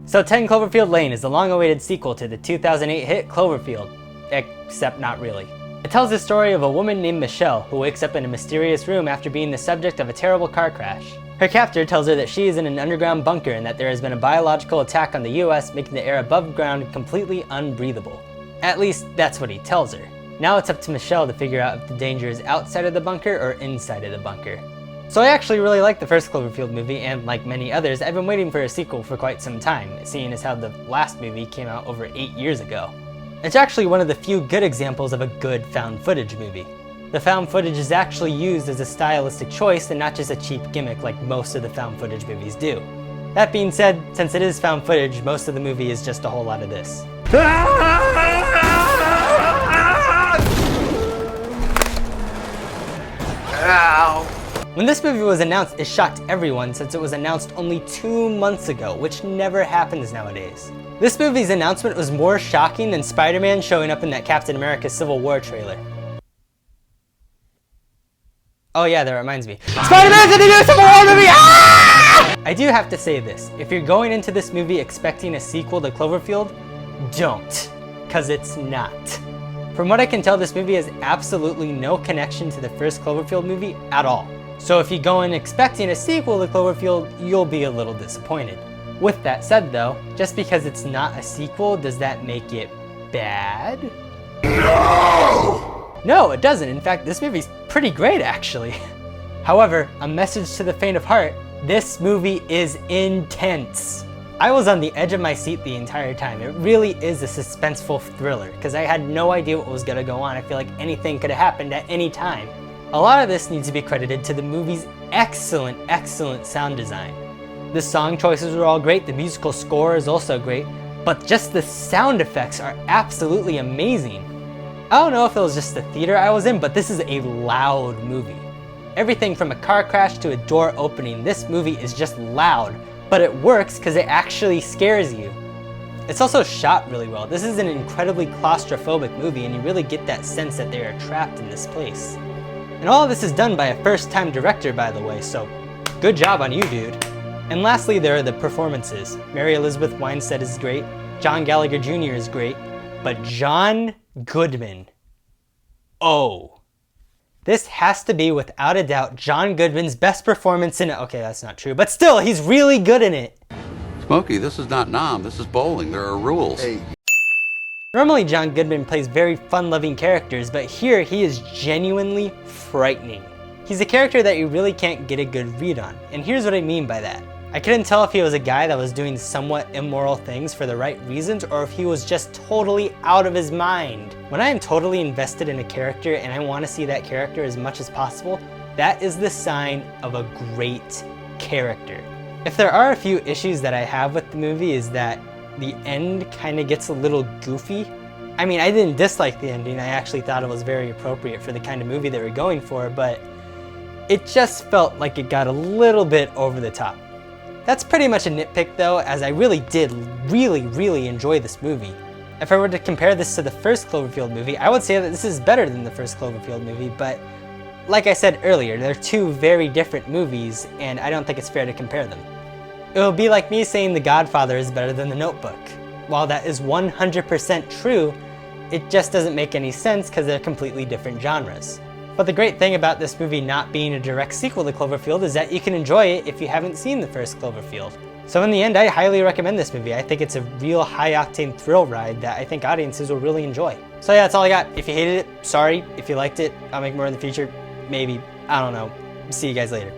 So 10 Cloverfield Lane is the long-awaited sequel to the 2008 hit Cloverfield, except not really. It tells the story of a woman named Michelle who wakes up in a mysterious room after being the subject of a terrible car crash. Her captor tells her that she is in an underground bunker and that there has been a biological attack on the US, making the air above ground completely unbreathable. At least, that's what he tells her. Now it's up to Michelle to figure out if the danger is outside of the bunker or inside of the bunker. So I actually really like the first Cloverfield movie, and like many others, I've been waiting for a sequel for quite some time, seeing as how the last movie came out over 8 years ago. It's actually one of the few good examples of a good found footage movie. The found footage is actually used as a stylistic choice and not just a cheap gimmick like most of the found footage movies do. That being said, since it is found footage, most of the movie is just a whole lot of this. Ow. When this movie was announced, it shocked everyone since it was announced only 2 months ago, which never happens nowadays. This movie's announcement was more shocking than Spider-Man showing up in that Captain America Civil War trailer. Oh yeah, that reminds me. Spider-Man's in the new Civil War movie! Ah! I do have to say this, if you're going into this movie expecting a sequel to Cloverfield, don't, cause it's not. From what I can tell, this movie has absolutely no connection to the first Cloverfield movie at all. So if you go in expecting a sequel to Cloverfield, you'll be a little disappointed. With that said though, just because it's not a sequel, does that make it bad? No! No, it doesn't. In fact, this movie's pretty great actually. However, a message to the faint of heart, this movie is intense. I was on the edge of my seat the entire time. It really is a suspenseful thriller, because I had no idea what was gonna go on. I feel like anything could have happened at any time. A lot of this needs to be credited to the movie's excellent sound design. The song choices were all great, the musical score is also great, but just the sound effects are absolutely amazing. I don't know if it was just the theater I was in, but this is a loud movie. Everything from a car crash to a door opening, this movie is just loud, but it works because it actually scares you. It's also shot really well. This is an incredibly claustrophobic movie, and you really get that sense that they are trapped in this place. And all of this is done by a first-time director, by the way, so good job on you, dude. And lastly, there are the performances. Mary Elizabeth Winstead is great, John Gallagher Jr. is great, but John Goodman, oh. This has to be, without a doubt, John Goodman's best performance in it. Okay, that's not true, but still, he's really good in it. Smokey, this is not Nam, this is bowling. There are rules. Hey. Normally, John Goodman plays very fun-loving characters, but here he is genuinely frightening. He's a character that you really can't get a good read on, and here's what I mean by that. I couldn't tell if he was a guy that was doing somewhat immoral things for the right reasons, or if he was just totally out of his mind. When I am totally invested in a character and I want to see that character as much as possible, that is the sign of a great character. If there are a few issues that I have with the movie, is that the end kind of gets a little goofy. I mean, I didn't dislike the ending, I actually thought it was very appropriate for the kind of movie they were going for, but it just felt like it got a little bit over the top. That's pretty much a nitpick though, as I really did really enjoy this movie. If I were to compare this to the first Cloverfield movie, I would say that this is better than the first Cloverfield movie, but like I said earlier, they're two very different movies, and I don't think it's fair to compare them. It would be like me saying The Godfather is better than The Notebook. While that is 100% true, it just doesn't make any sense because they're completely different genres. But the great thing about this movie not being a direct sequel to Cloverfield is that you can enjoy it if you haven't seen the first Cloverfield. So in the end, I highly recommend this movie. I think it's a real high-octane thrill ride that I think audiences will really enjoy. So yeah, that's all I got. If you hated it, sorry. If you liked it, I'll make more in the future. Maybe. I don't know. See you guys later.